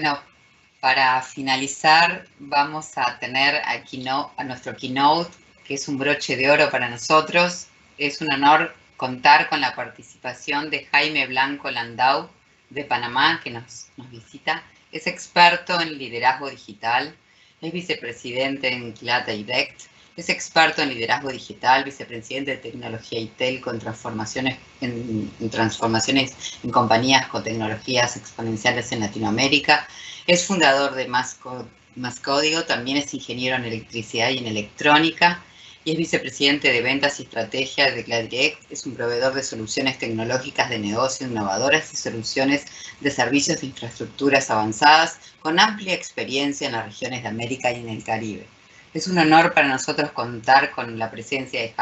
Bueno, para finalizar vamos a tener a nuestro keynote, que es un broche de oro para nosotros. Es un honor contar con la participación de Jaime Blanco Landau, de Panamá, que nos visita. Es experto en liderazgo digital, es vicepresidente en Quilata IDECT, es experto en liderazgo digital, vicepresidente de tecnología ITEL con transformaciones en compañías con tecnologías exponenciales en Latinoamérica. Es fundador de Más Código, también es ingeniero en electricidad y en electrónica, y es vicepresidente de ventas y estrategia de Cladirect. Es un proveedor de soluciones tecnológicas de negocio innovadoras y soluciones de servicios de infraestructuras avanzadas, con amplia experiencia en las regiones de América y en el Caribe. Es un honor para nosotros contar con la presencia de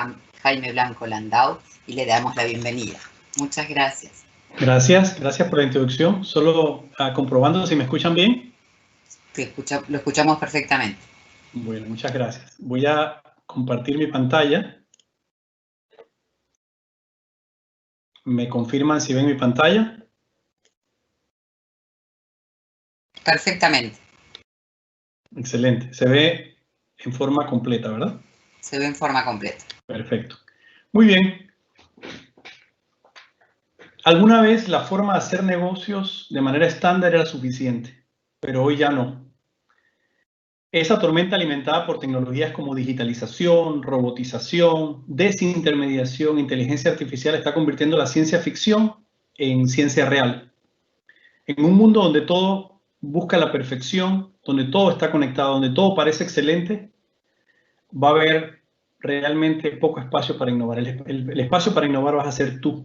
Jaime Blanco Landau y le damos la bienvenida. Muchas gracias. Gracias por la introducción. Solo comprobando si me escuchan bien. Lo escuchamos perfectamente. Bueno, muchas gracias. Voy a compartir mi pantalla. ¿Me confirman si ven mi pantalla? Perfectamente. Excelente. Se ve en forma completa, ¿verdad? Se ve en forma completa. Perfecto. Muy bien. Alguna vez la forma de hacer negocios de manera estándar era suficiente, pero hoy ya no. Esa tormenta alimentada por tecnologías como digitalización, robotización, desintermediación, inteligencia artificial está convirtiendo la ciencia ficción en ciencia real. En un mundo donde todo busca la perfección, donde todo está conectado, donde todo parece excelente, va a haber realmente poco espacio para innovar. El espacio para innovar vas a ser tú.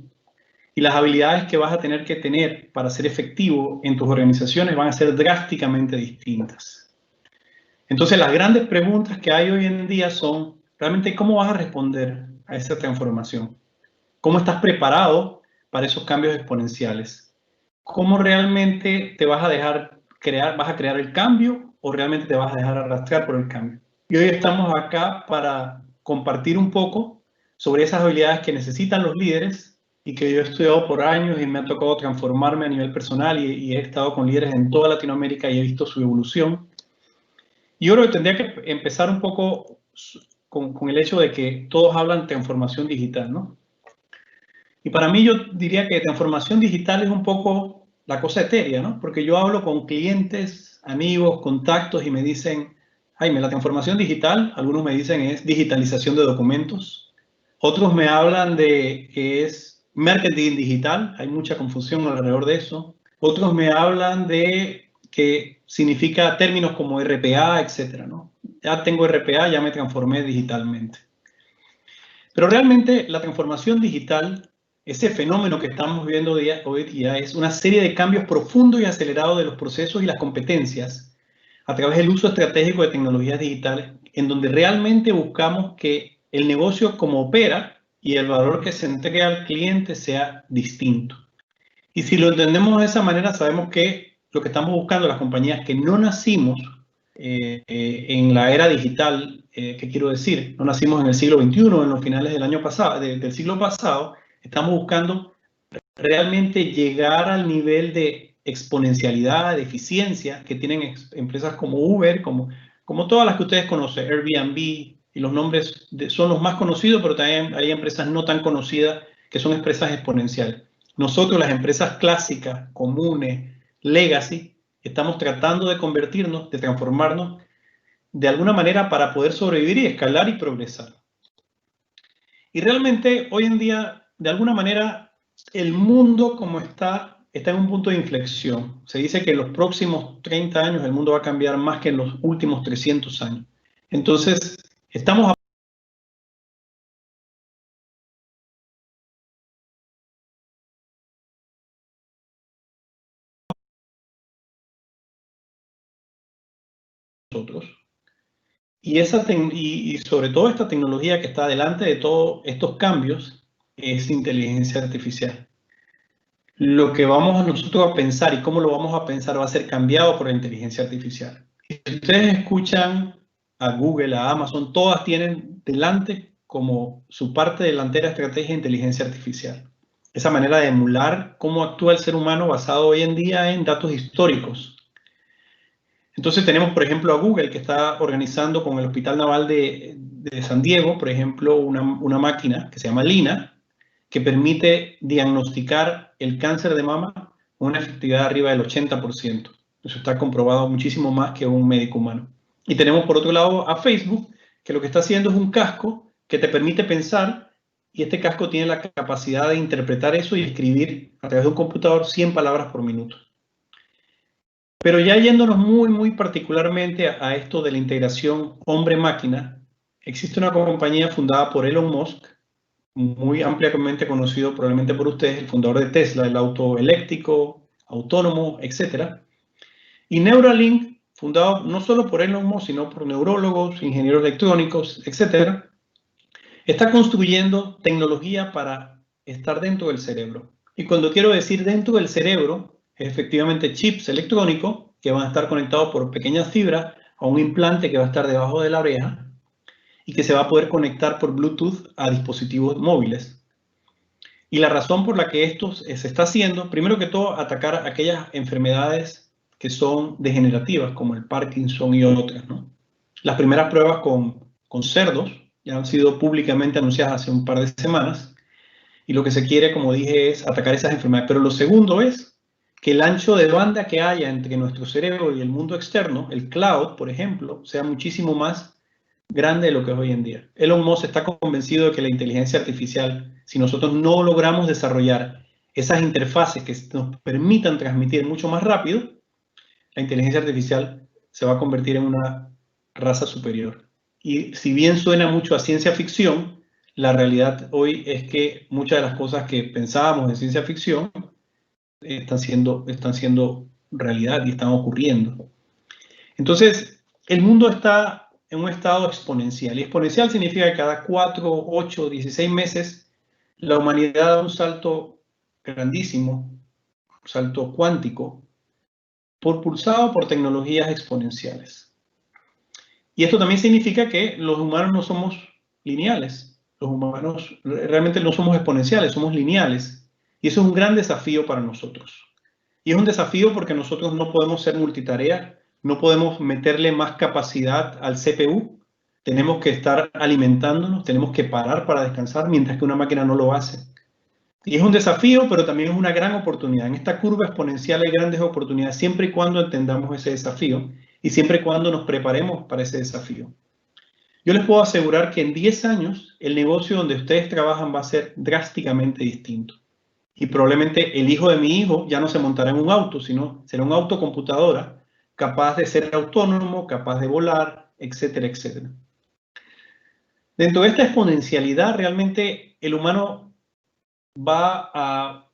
Y las habilidades que vas a tener que tener para ser efectivo en tus organizaciones van a ser drásticamente distintas. Entonces, las grandes preguntas que hay hoy en día son, realmente, ¿cómo vas a responder a esa transformación? ¿Cómo estás preparado para esos cambios exponenciales? ¿Cómo realmente te vas a dejar vas a crear el cambio o realmente te vas a dejar arrastrar por el cambio? Y hoy estamos acá para compartir un poco sobre esas habilidades que necesitan los líderes y que yo he estudiado por años y me ha tocado transformarme a nivel personal y he estado con líderes en toda Latinoamérica y he visto su evolución. Y yo creo que tendría que empezar un poco con el hecho de que todos hablan de transformación digital, ¿no? Y para mí yo diría que transformación digital es un poco la cosa etérea, ¿no? Porque yo hablo con clientes, amigos, contactos y me dicen, Jaime, la transformación digital, algunos me dicen es digitalización de documentos, otros me hablan de que es marketing digital, hay mucha confusión alrededor de eso, otros me hablan de que significa términos como RPA, etcétera, ¿no? Ya tengo RPA, ya me transformé digitalmente. Pero realmente la transformación digital, ese fenómeno que estamos viendo hoy día, es una serie de cambios profundos y acelerados de los procesos y las competencias a través del uso estratégico de tecnologías digitales, en donde realmente buscamos que el negocio como opera y el valor que se entrega al cliente sea distinto. Y si lo entendemos de esa manera, sabemos que lo que estamos buscando las compañías que no nacimos en la era digital, ¿qué quiero decir? No nacimos en el siglo XXI, en los finales del año pasado, del siglo pasado, estamos buscando realmente llegar al nivel de exponencialidad, de eficiencia que tienen empresas como Uber, como todas las que ustedes conocen, Airbnb, y los nombres son los más conocidos, pero también hay empresas no tan conocidas que son empresas exponenciales. Nosotros, las empresas clásicas, comunes, legacy, estamos tratando de convertirnos, de transformarnos de alguna manera para poder sobrevivir y escalar y progresar. Y realmente hoy en día, de alguna manera, el mundo como está en un punto de inflexión. Se dice que en los próximos 30 años el mundo va a cambiar más que en los últimos 300 años. Entonces, estamos nosotros. Y sobre todo esta tecnología que está delante de todos estos cambios es inteligencia artificial. Lo que vamos nosotros a pensar y cómo lo vamos a pensar va a ser cambiado por la inteligencia artificial. Si ustedes escuchan a Google, a Amazon, todas tienen delante como su parte delantera estrategia de inteligencia artificial. Esa manera de emular cómo actúa el ser humano basado hoy en día en datos históricos. Entonces tenemos, por ejemplo, a Google, que está organizando con el Hospital Naval de San Diego, por ejemplo, una máquina que se llama Lina, que permite diagnosticar el cáncer de mama con una efectividad arriba del 80%. Eso está comprobado muchísimo más que un médico humano. Y tenemos por otro lado a Facebook, que lo que está haciendo es un casco que te permite pensar, y este casco tiene la capacidad de interpretar eso y escribir a través de un computador 100 palabras por minuto. Pero ya yéndonos muy particularmente a esto de la integración hombre-máquina, existe una compañía fundada por Elon Musk, muy ampliamente conocido probablemente por ustedes, el fundador de Tesla, el auto eléctrico, autónomo, etc. Y Neuralink, fundado no solo por Elon Musk, sino por neurólogos, ingenieros electrónicos, etc., está construyendo tecnología para estar dentro del cerebro. Y cuando quiero decir dentro del cerebro, es efectivamente chips electrónicos que van a estar conectados por pequeñas fibras a un implante que va a estar debajo de la oreja y que se va a poder conectar por Bluetooth a dispositivos móviles. Y la razón por la que esto se está haciendo, primero que todo, atacar aquellas enfermedades que son degenerativas, como el Parkinson y otras, ¿no? Las primeras pruebas con cerdos ya han sido públicamente anunciadas hace un par de semanas, y lo que se quiere, como dije, es atacar esas enfermedades. Pero lo segundo es que el ancho de banda que haya entre nuestro cerebro y el mundo externo, el cloud, por ejemplo, sea muchísimo más grande de lo que es hoy en día. Elon Musk está convencido de que la inteligencia artificial, si nosotros no logramos desarrollar esas interfaces que nos permitan transmitir mucho más rápido, la inteligencia artificial se va a convertir en una raza superior. Y si bien suena mucho a ciencia ficción, la realidad hoy es que muchas de las cosas que pensábamos en ciencia ficción están siendo realidad y están ocurriendo. Entonces, el mundo está en un estado exponencial. Y exponencial significa que cada 4, 8, 16 meses la humanidad da un salto grandísimo, un salto cuántico, propulsado por tecnologías exponenciales. Y esto también significa que los humanos no somos lineales. Los humanos realmente no somos exponenciales, somos lineales. Y eso es un gran desafío para nosotros. Y es un desafío porque nosotros no podemos ser multitarea, no podemos meterle más capacidad al CPU, tenemos que estar alimentándonos, tenemos que parar para descansar, mientras que una máquina no lo hace. Y es un desafío, pero también es una gran oportunidad. En esta curva exponencial hay grandes oportunidades, siempre y cuando entendamos ese desafío y siempre y cuando nos preparemos para ese desafío. Yo les puedo asegurar que en 10 años el negocio donde ustedes trabajan va a ser drásticamente distinto. Y probablemente el hijo de mi hijo ya no se montará en un auto, sino será un auto computadora capaz de ser autónomo, capaz de volar, etcétera, etcétera. Dentro de esta exponencialidad, realmente el humano va a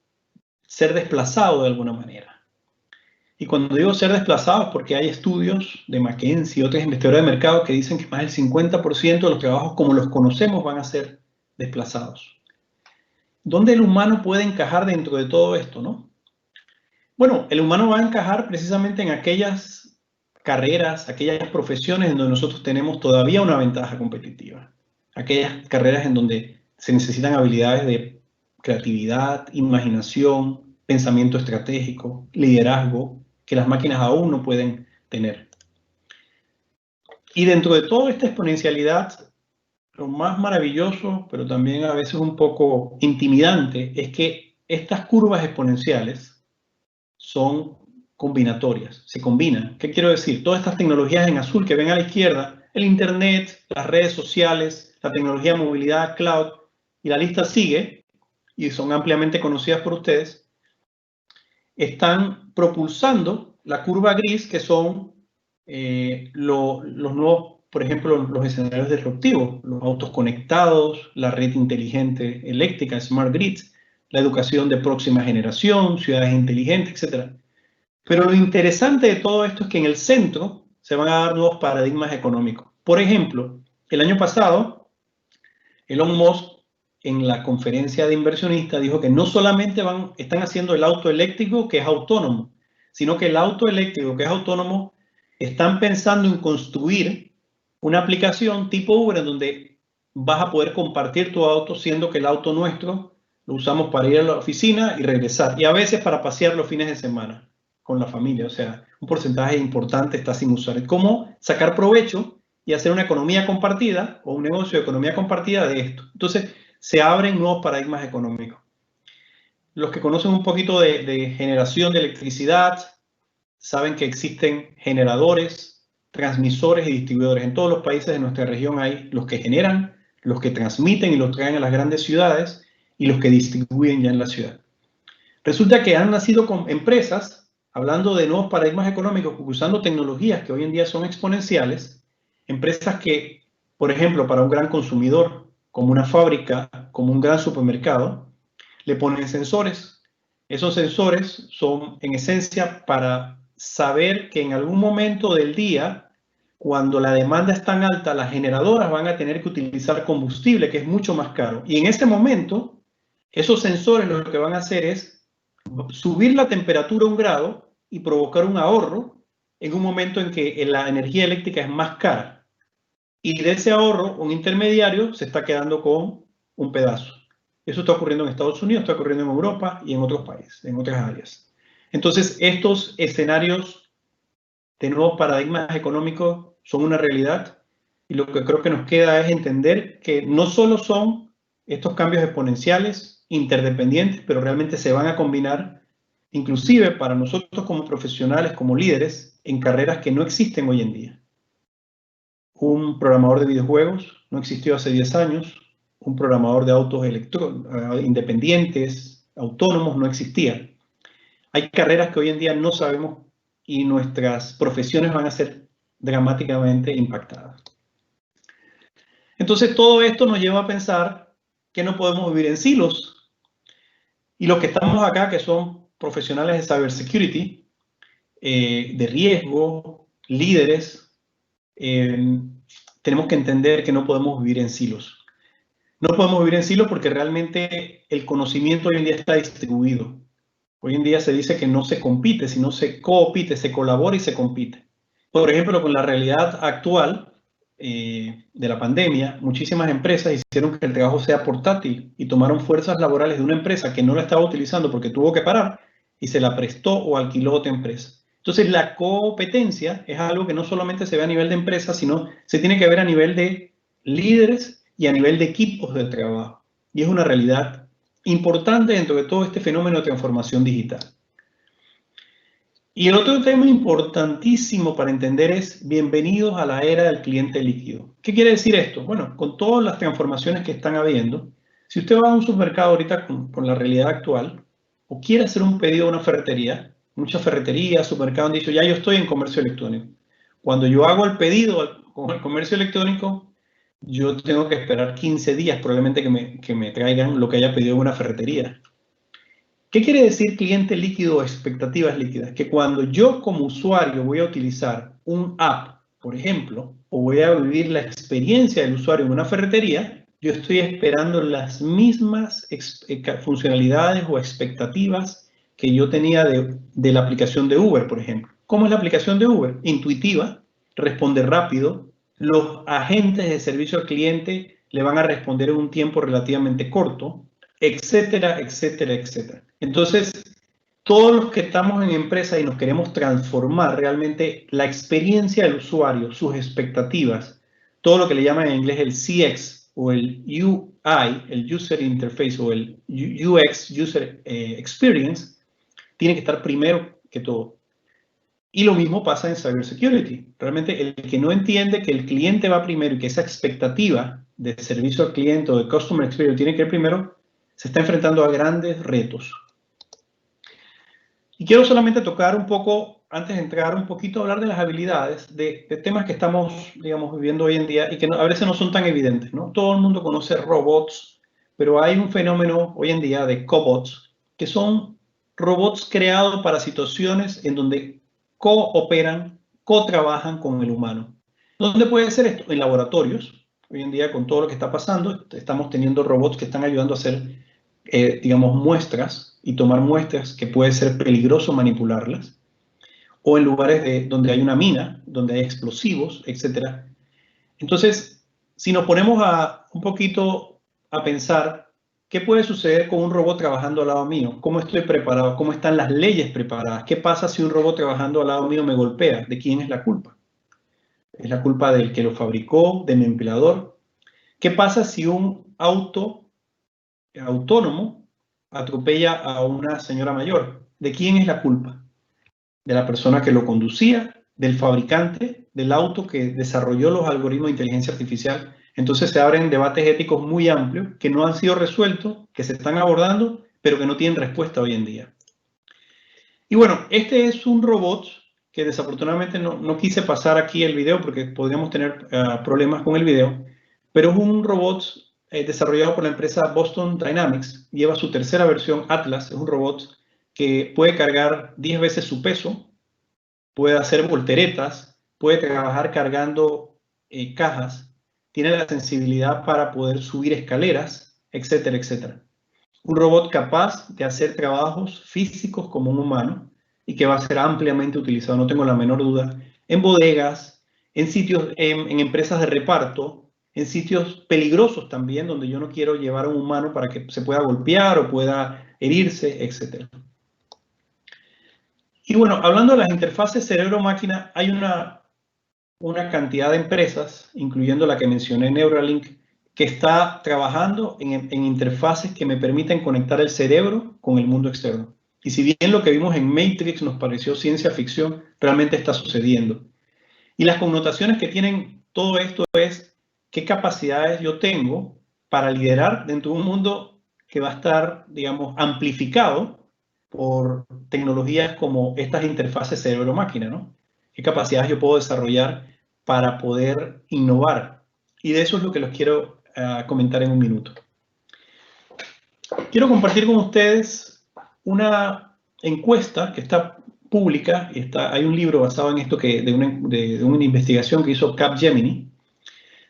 ser desplazado de alguna manera. Y cuando digo ser desplazado es porque hay estudios de McKinsey y otros investigadores de mercado que dicen que más del 50% de los trabajos como los conocemos van a ser desplazados. ¿Dónde el humano puede encajar dentro de todo esto, no? Bueno, el humano va a encajar precisamente en aquellas carreras, aquellas profesiones en donde nosotros tenemos todavía una ventaja competitiva. Aquellas carreras en donde se necesitan habilidades de creatividad, imaginación, pensamiento estratégico, liderazgo, que las máquinas aún no pueden tener. Y dentro de toda esta exponencialidad, lo más maravilloso, pero también a veces un poco intimidante, es que estas curvas exponenciales son combinatorias, se combinan. ¿Qué quiero decir? Todas estas tecnologías en azul que ven a la izquierda, el Internet, las redes sociales, la tecnología de movilidad, cloud, y la lista sigue, y son ampliamente conocidas por ustedes, están propulsando la curva gris, que son los nuevos, por ejemplo, los escenarios disruptivos, los autos conectados, la red inteligente eléctrica, smart grids, la educación de próxima generación, ciudades inteligentes, etc. Pero lo interesante de todo esto es que en el centro se van a dar nuevos paradigmas económicos. Por ejemplo, el año pasado, Elon Musk, en la conferencia de inversionistas, dijo que no solamente están haciendo el auto eléctrico que es autónomo, sino que el auto eléctrico que es autónomo están pensando en construir una aplicación tipo Uber en donde vas a poder compartir tu auto, siendo que el auto nuestro lo usamos para ir a la oficina y regresar, y a veces para pasear los fines de semana. con la familia, o sea, un porcentaje importante está sin usar. ¿Cómo sacar provecho y hacer una economía compartida o un negocio de economía compartida de esto? Entonces, se abren nuevos paradigmas económicos. Los que conocen un poquito de generación de electricidad saben que existen generadores, transmisores y distribuidores. En todos los países de nuestra región hay los que generan, los que transmiten y los traen a las grandes ciudades y los que distribuyen ya en la ciudad. Resulta que han nacido con empresas, hablando de nuevos paradigmas económicos, usando tecnologías que hoy en día son exponenciales, empresas que, por ejemplo, para un gran consumidor, como una fábrica, como un gran supermercado, le ponen sensores. Esos sensores son, en esencia, para saber que en algún momento del día, cuando la demanda es tan alta, las generadoras van a tener que utilizar combustible, que es mucho más caro. Y en ese momento, esos sensores lo que van a hacer es subir la temperatura 1 grado y provocar un ahorro en un momento en que la energía eléctrica es más cara. Y de ese ahorro, un intermediario se está quedando con un pedazo. Eso está ocurriendo en Estados Unidos, está ocurriendo en Europa y en otros países, en otras áreas. Entonces, estos escenarios de nuevos paradigmas económicos son una realidad y lo que creo que nos queda es entender que no solo son estos cambios exponenciales, interdependientes, pero realmente se van a combinar, inclusive para nosotros como profesionales, como líderes, en carreras que no existen hoy en día. Un programador de videojuegos no existió hace 10 años, un programador de autos independientes, autónomos, no existía. Hay carreras que hoy en día no sabemos y nuestras profesiones van a ser dramáticamente impactadas. Entonces, todo esto nos lleva a pensar que no podemos vivir en silos. Y los que estamos acá, que son profesionales de cybersecurity, de riesgo, líderes, tenemos que entender que no podemos vivir en silos. No podemos vivir en silos porque realmente el conocimiento hoy en día está distribuido. Hoy en día se dice que no se compite, sino se coopite, se colabora y se compite. Por ejemplo, con la realidad actual de la pandemia, muchísimas empresas hicieron que el trabajo sea portátil y tomaron fuerzas laborales de una empresa que no la estaba utilizando porque tuvo que parar y se la prestó o alquiló a otra empresa. Entonces, la competencia es algo que no solamente se ve a nivel de empresa, sino se tiene que ver a nivel de líderes y a nivel de equipos de trabajo. Y es una realidad importante dentro de todo este fenómeno de transformación digital. Y el otro tema importantísimo para entender es bienvenidos a la era del cliente líquido. ¿Qué quiere decir esto? Bueno, con todas las transformaciones que están habiendo, si usted va a un supermercado ahorita con la realidad actual o quiere hacer un pedido a una ferretería, muchas ferreterías, supermercados han dicho, ya yo estoy en comercio electrónico. Cuando yo hago el pedido con el comercio electrónico, yo tengo que esperar 15 días probablemente que me traigan lo que haya pedido en una ferretería. ¿Qué quiere decir cliente líquido o expectativas líquidas? Que cuando yo como usuario voy a utilizar un app, por ejemplo, o voy a vivir la experiencia del usuario en una ferretería, yo estoy esperando las mismas funcionalidades o expectativas que yo tenía de la aplicación de Uber, por ejemplo. ¿Cómo es la aplicación de Uber? Intuitiva, responde rápido, los agentes de servicio al cliente le van a responder en un tiempo relativamente corto, etcétera, etcétera, etcétera. Entonces, todos los que estamos en empresa y nos queremos transformar realmente la experiencia del usuario, sus expectativas, todo lo que le llaman en inglés el CX o el UI, el User Interface o el UX, User Experience, tiene que estar primero que todo. Y lo mismo pasa en Cybersecurity. Realmente el que no entiende que el cliente va primero y que esa expectativa de servicio al cliente o de Customer Experience tiene que ir primero, se está enfrentando a grandes retos. Y quiero solamente tocar un poco, antes de entrar un poquito a hablar de las habilidades, de temas que estamos, digamos, viviendo hoy en día y que a veces no son tan evidentes, ¿no? Todo el mundo conoce robots, pero hay un fenómeno hoy en día de cobots, que son robots creados para situaciones en donde cooperan, co-trabajan con el humano. ¿Dónde puede ser esto? En laboratorios. Hoy en día, con todo lo que está pasando, estamos teniendo robots que están ayudando a hacer, digamos, muestras y tomar muestras que puede ser peligroso manipularlas. O en lugares donde hay una mina, donde hay explosivos, etc. Entonces, si nos ponemos un poquito a pensar ¿qué puede suceder con un robot trabajando al lado mío? ¿Cómo estoy preparado? ¿Cómo están las leyes preparadas? ¿Qué pasa si un robot trabajando al lado mío me golpea? ¿De quién es la culpa? ¿Es la culpa del que lo fabricó, de mi empleador? ¿Qué pasa si un auto autónomo atropella a una señora mayor? ¿De quién es la culpa? ¿De la persona que lo conducía? ¿Del fabricante del auto que desarrolló los algoritmos de inteligencia artificial? Entonces se abren debates éticos muy amplios que no han sido resueltos, que se están abordando, pero que no tienen respuesta hoy en día. Y bueno, este es un robot que desafortunadamente no quise pasar aquí el video porque podríamos tener problemas con el video, pero es un robot desarrollado por la empresa Boston Dynamics. Lleva su tercera versión, Atlas. Es un robot que puede cargar 10 veces su peso, puede hacer volteretas, puede trabajar cargando cajas, tiene la sensibilidad para poder subir escaleras, etcétera, etcétera. Un robot capaz de hacer trabajos físicos como un humano y que va a ser ampliamente utilizado, no tengo la menor duda, en bodegas, en sitios, en empresas de reparto, en sitios peligrosos también, donde yo no quiero llevar a un humano para que se pueda golpear o pueda herirse, etcétera. Y bueno, hablando de las interfaces cerebro-máquina, hay una cantidad de empresas, incluyendo la que mencioné, Neuralink, que está trabajando en interfaces que me permiten conectar el cerebro con el mundo externo. Y si bien lo que vimos en Matrix nos pareció ciencia ficción, realmente está sucediendo. Y las connotaciones que tienen todo esto es qué capacidades yo tengo para liderar dentro de un mundo que va a estar, digamos, amplificado por tecnologías como estas interfaces cerebro-máquina, ¿no? ¿Qué capacidades yo puedo desarrollar para poder innovar? Y de eso es lo que les quiero comentar en un minuto. Quiero compartir con ustedes una encuesta que está pública. Hay un libro basado en esto de una investigación que hizo Capgemini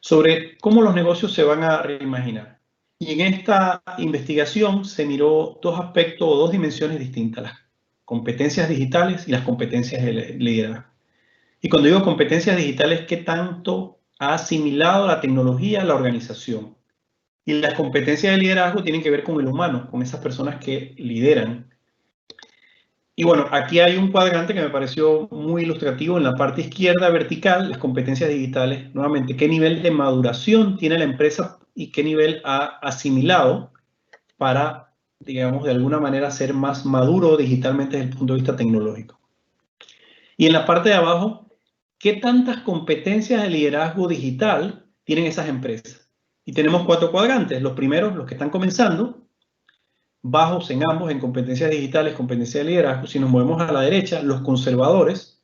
sobre cómo los negocios se van a reimaginar. Y en esta investigación se miró dos aspectos o dos dimensiones distintas, las competencias digitales y las competencias de liderazgo. Y cuando digo competencias digitales, ¿qué tanto ha asimilado la tecnología a la organización? Y las competencias de liderazgo tienen que ver con el humano, con esas personas que lideran. Y bueno, aquí hay un cuadrante que me pareció muy ilustrativo. En la parte izquierda vertical, las competencias digitales, nuevamente, qué nivel de maduración tiene la empresa y qué nivel ha asimilado para, digamos, de alguna manera ser más maduro digitalmente desde el punto de vista tecnológico. Y en la parte de abajo, ¿qué tantas competencias de liderazgo digital tienen esas empresas? Y tenemos 4 cuadrantes. Los primeros, los que están comenzando, bajos en ambos, en competencias digitales, competencias de liderazgo. Si nos movemos a la derecha, los conservadores.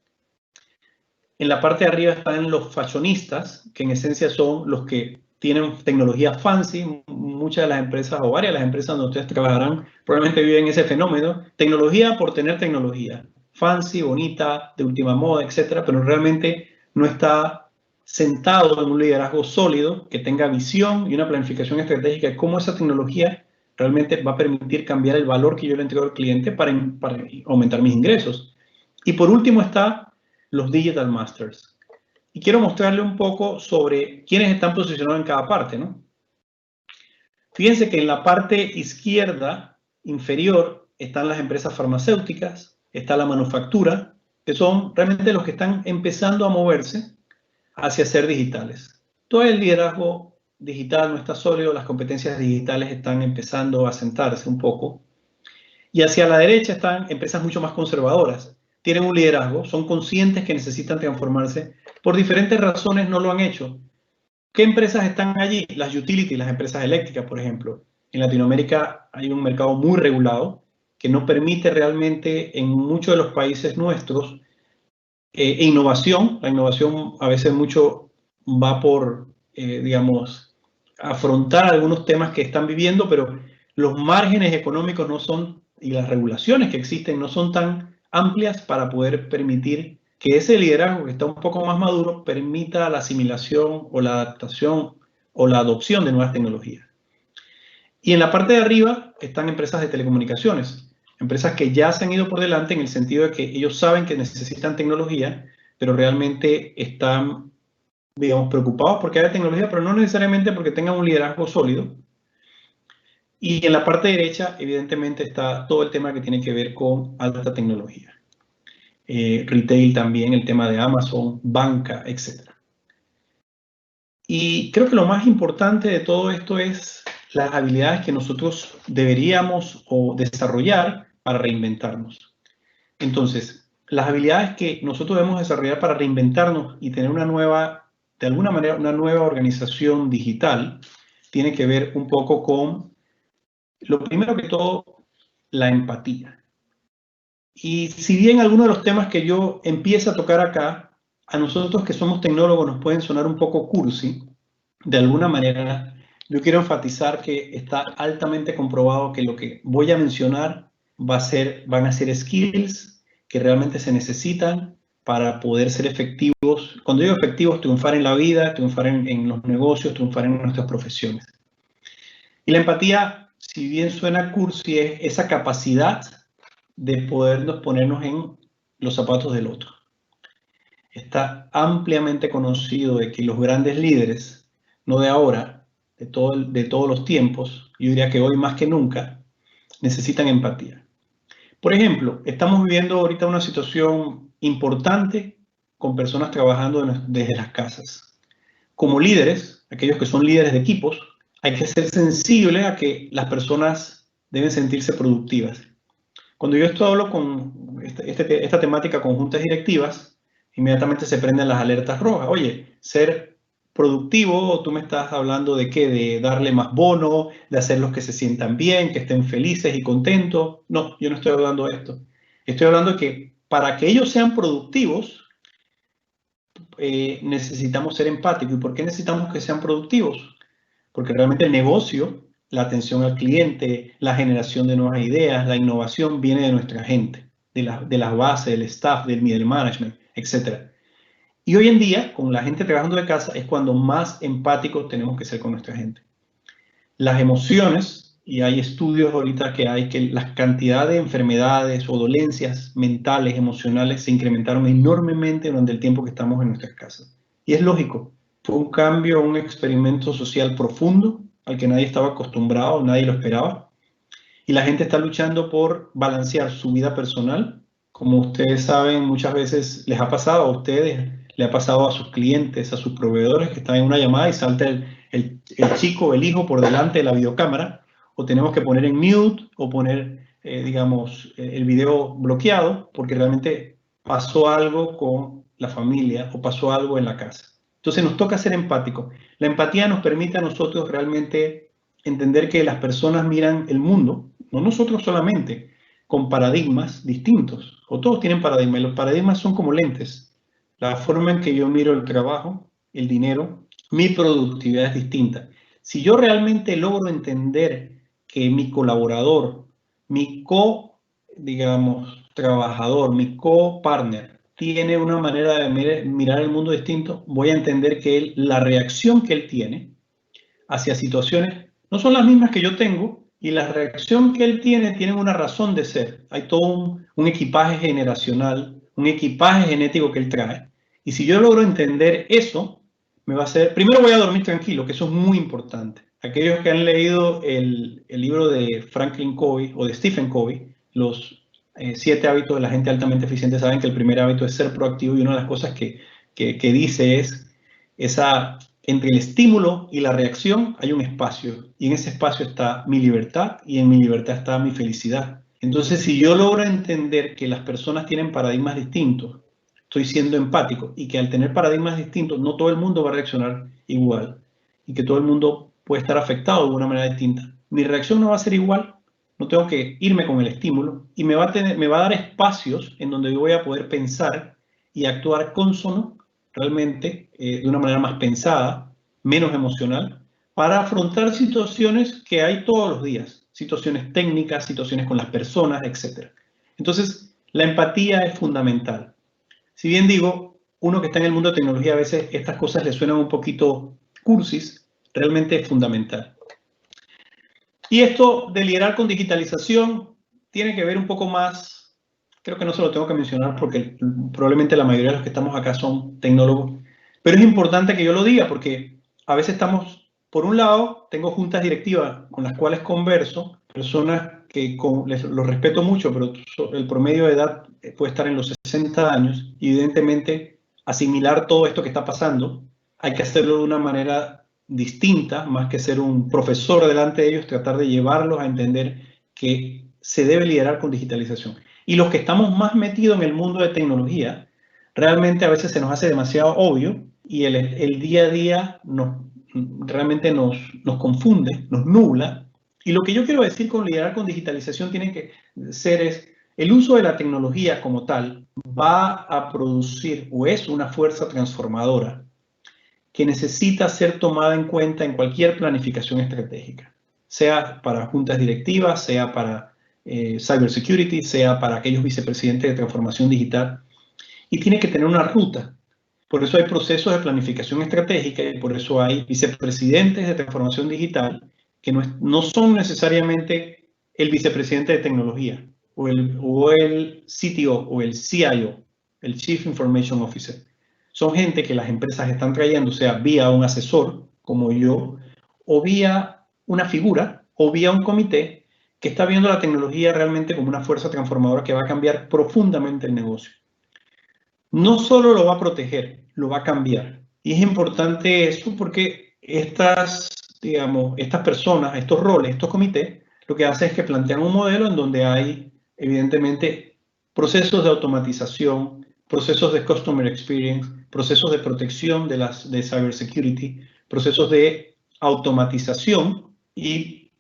En la parte de arriba están los fashionistas, que en esencia son los que tienen tecnología fancy. Muchas de las empresas o varias de las empresas donde ustedes trabajarán probablemente viven ese fenómeno. Tecnología por tener tecnología. Fancy, bonita, de última moda, etcétera, pero realmente no está sentado en un liderazgo sólido que tenga visión y una planificación estratégica de cómo esa tecnología realmente va a permitir cambiar el valor que yo le entrego al cliente para aumentar mis ingresos. Y por último está los Digital Masters. Y quiero mostrarle un poco sobre quiénes están posicionados en cada parte, ¿no? Fíjense que en la parte izquierda inferior están las empresas farmacéuticas, está la manufactura, que son realmente los que están empezando a moverse hacia ser digitales. Todo el liderazgo digital no está sólido, las competencias digitales están empezando a sentarse un poco. Y hacia la derecha están empresas mucho más conservadoras. Tienen un liderazgo, son conscientes que necesitan transformarse. Por diferentes razones no lo han hecho. ¿Qué empresas están allí? Las utilities, las empresas eléctricas, por ejemplo. En Latinoamérica hay un mercado muy regulado que no permite realmente en muchos de los países nuestros innovación. La innovación a veces mucho va por, digamos, afrontar algunos temas que están viviendo, pero los márgenes económicos no son, y las regulaciones que existen no son tan amplias para poder permitir que ese liderazgo que está un poco más maduro permita la asimilación o la adaptación o la adopción de nuevas tecnologías. Y en la parte de arriba están empresas de telecomunicaciones, empresas que ya se han ido por delante en el sentido de que ellos saben que necesitan tecnología, pero realmente están, digamos, preocupados porque haya tecnología, pero no necesariamente porque tengan un liderazgo sólido. Y en la parte derecha, evidentemente, está todo el tema que tiene que ver con alta tecnología. Retail también, el tema de Amazon, banca, etc. Y creo que lo más importante de todo esto es las habilidades que nosotros deberíamos o desarrollar para reinventarnos. Entonces, las habilidades que nosotros debemos desarrollar para reinventarnos y tener una nueva, de alguna manera, una nueva organización digital, tiene que ver un poco con, lo primero que todo, la empatía. Y si bien algunos de los temas que yo empiezo a tocar acá, a nosotros que somos tecnólogos nos pueden sonar un poco cursi, de alguna manera, yo quiero enfatizar que está altamente comprobado que lo que voy a mencionar van a ser skills que realmente se necesitan para poder ser efectivos. Cuando digo efectivos, triunfar en la vida, triunfar en los negocios, triunfar en nuestras profesiones. Y la empatía, si bien suena cursi, es esa capacidad de podernos ponernos en los zapatos del otro. Está ampliamente conocido de que los grandes líderes, no de ahora, de todos los tiempos, yo diría que hoy más que nunca, necesitan empatía. Por ejemplo, estamos viviendo ahorita una situación importante con personas trabajando desde las casas. Como líderes, aquellos que son líderes de equipos, hay que ser sensible a que las personas deben sentirse productivas. Cuando yo esto hablo con esta temática con juntas directivas, inmediatamente se prenden las alertas rojas. Oye, ser productivo, tú me estás hablando de qué, de darle más bono, de hacerlos que se sientan bien, que estén felices y contentos. No, yo no estoy hablando de esto. Estoy hablando de que para que ellos sean productivos, necesitamos ser empáticos. ¿Y por qué necesitamos que sean productivos? Porque realmente el negocio, la atención al cliente, la generación de nuevas ideas, la innovación viene de nuestra gente, de las bases, del staff, del middle management, etc. Y hoy en día, con la gente trabajando de casa, es cuando más empáticos tenemos que ser con nuestra gente. Las emociones, y hay estudios ahorita que hay que la cantidad de enfermedades o dolencias mentales, emocionales, se incrementaron enormemente durante el tiempo que estamos en nuestras casas. Y es lógico, fue un cambio, un experimento social profundo al que nadie estaba acostumbrado, nadie lo esperaba. Y la gente está luchando por balancear su vida personal. Como ustedes saben, muchas veces les ha pasado a ustedes, le ha pasado a sus clientes, a sus proveedores que están en una llamada y salta el chico, el hijo por delante de la videocámara, o tenemos que poner en mute o poner, digamos, el video bloqueado porque realmente pasó algo con la familia o pasó algo en la casa. Entonces nos toca ser empáticos. La empatía nos permite a nosotros realmente entender que las personas miran el mundo, no nosotros solamente, con paradigmas distintos, o todos tienen paradigmas, y los paradigmas son como lentes. La forma en que yo miro el trabajo, el dinero, mi productividad es distinta. Si yo realmente logro entender que mi colaborador, mi digamos, trabajador, mi co-partner, tiene una manera de mirar el mundo distinto, voy a entender que la reacción que él tiene hacia situaciones no son las mismas que yo tengo y la reacción que él tiene una razón de ser. Hay todo un equipaje generacional, un equipaje genético que él trae. Y si yo logro entender eso, me va a hacer... Primero voy a dormir tranquilo, que eso es muy importante. Aquellos que han leído el libro de Franklin Covey o de Stephen Covey, los 7 hábitos de la gente altamente eficiente, saben que el primer hábito es ser proactivo y una de las cosas que dice es entre el estímulo y la reacción hay un espacio y en ese espacio está mi libertad y en mi libertad está mi felicidad. Entonces, si yo logro entender que las personas tienen paradigmas distintos, estoy siendo empático y que al tener paradigmas distintos no todo el mundo va a reaccionar igual y que todo el mundo puede estar afectado de una manera distinta. Mi reacción no va a ser igual, no tengo que irme con el estímulo y me va a dar espacios en donde yo voy a poder pensar y actuar consono realmente de una manera más pensada, menos emocional, para afrontar situaciones que hay todos los días, situaciones técnicas, situaciones con las personas, etc. Entonces, la empatía es fundamental. Si bien digo, uno que está en el mundo de tecnología, a veces estas cosas le suenan un poquito cursis, realmente es fundamental. Y esto de liderar con digitalización tiene que ver un poco más, creo que no se lo tengo que mencionar porque probablemente la mayoría de los que estamos acá son tecnólogos, pero es importante que yo lo diga porque a veces estamos por un lado, tengo juntas directivas con las cuales converso, personas que los respeto mucho, pero el promedio de edad puede estar en los 60 años, y evidentemente asimilar todo esto que está pasando, hay que hacerlo de una manera distinta, más que ser un profesor delante de ellos, tratar de llevarlos a entender que se debe liderar con digitalización. Y los que estamos más metidos en el mundo de tecnología, realmente a veces se nos hace demasiado obvio y el día a día realmente nos confunde, nos nubla. Y lo que yo quiero decir con liderar con digitalización tiene que ser es, el uso de la tecnología como tal va a producir o es una fuerza transformadora que necesita ser tomada en cuenta en cualquier planificación estratégica, sea para juntas directivas, sea para cybersecurity, sea para aquellos vicepresidentes de transformación digital, y tiene que tener una ruta. Por eso hay procesos de planificación estratégica y por eso hay vicepresidentes de transformación digital que no son necesariamente el vicepresidente de tecnología o el CTO o el CIO, el Chief Information Officer. Son gente que las empresas están trayendo, sea vía un asesor como yo, o vía una figura, o vía un comité que está viendo la tecnología realmente como una fuerza transformadora que va a cambiar profundamente el negocio. No solo lo va a proteger, lo va a cambiar. Y es importante eso porque estas personas, estos roles, estos comités, lo que hacen es que plantean un modelo en donde hay, evidentemente, procesos de automatización, procesos de customer experience, procesos de protección de cybersecurity, procesos de automatización y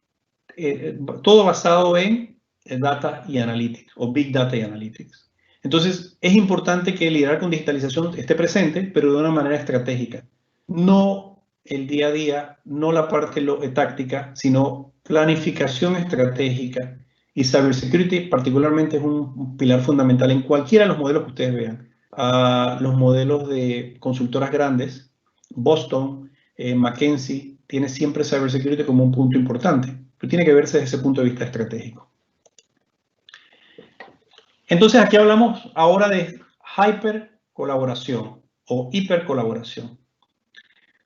todo basado en data y analytics o big data y analytics. Entonces, es importante que liderar con digitalización esté presente, pero de una manera estratégica. No el día a día, no la parte táctica, sino planificación estratégica. Y cybersecurity particularmente es un pilar fundamental en cualquiera de los modelos que ustedes vean. Los modelos de consultoras grandes, Boston, McKinsey, tiene siempre cybersecurity como un punto importante, pero tiene que verse desde ese punto de vista estratégico. Entonces aquí hablamos ahora de hipercolaboración o hipercolaboración.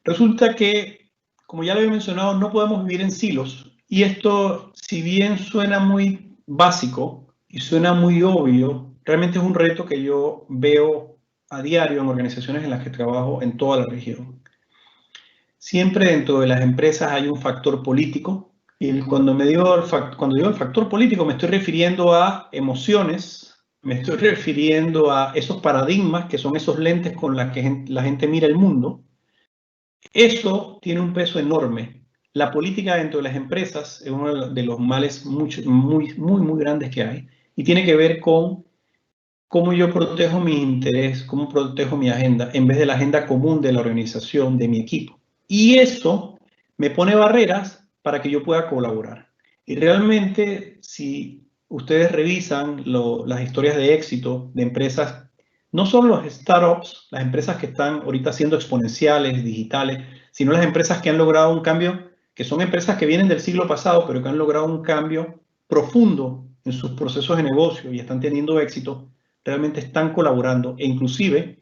Resulta que, como ya lo he mencionado, no podemos vivir en silos. Y esto, si bien suena muy básico y suena muy obvio, realmente es un reto que yo veo a diario en organizaciones en las que trabajo en toda la región. Siempre dentro de las empresas hay un factor político. Y cuando digo el factor político, me estoy refiriendo a emociones, me estoy refiriendo a esos paradigmas que son esos lentes con los que la gente mira el mundo. Eso tiene un peso enorme. La política dentro de las empresas es uno de los males muy grandes que hay y tiene que ver con cómo yo protejo mi interés, cómo protejo mi agenda en vez de la agenda común de la organización, de mi equipo. Y eso me pone barreras para que yo pueda colaborar. Y realmente, si ustedes revisan las historias de éxito de empresas, no solo los startups, las empresas que están ahorita siendo exponenciales, digitales, sino las empresas que han logrado un cambio, que son empresas que vienen del siglo pasado, pero que han logrado un cambio profundo en sus procesos de negocio y están teniendo éxito, realmente están colaborando e inclusive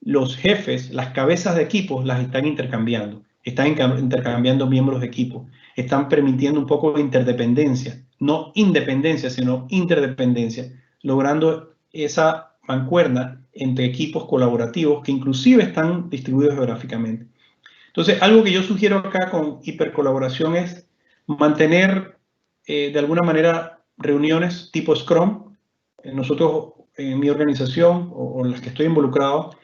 los jefes, las cabezas de equipos las están intercambiando miembros de equipo, están permitiendo un poco de interdependencia, no independencia, sino interdependencia, logrando esa mancuerna entre equipos colaborativos que inclusive están distribuidos geográficamente. Entonces, algo que yo sugiero acá con hipercolaboración es mantener de alguna manera reuniones tipo Scrum. Nosotros en mi organización o en las que estoy involucrado,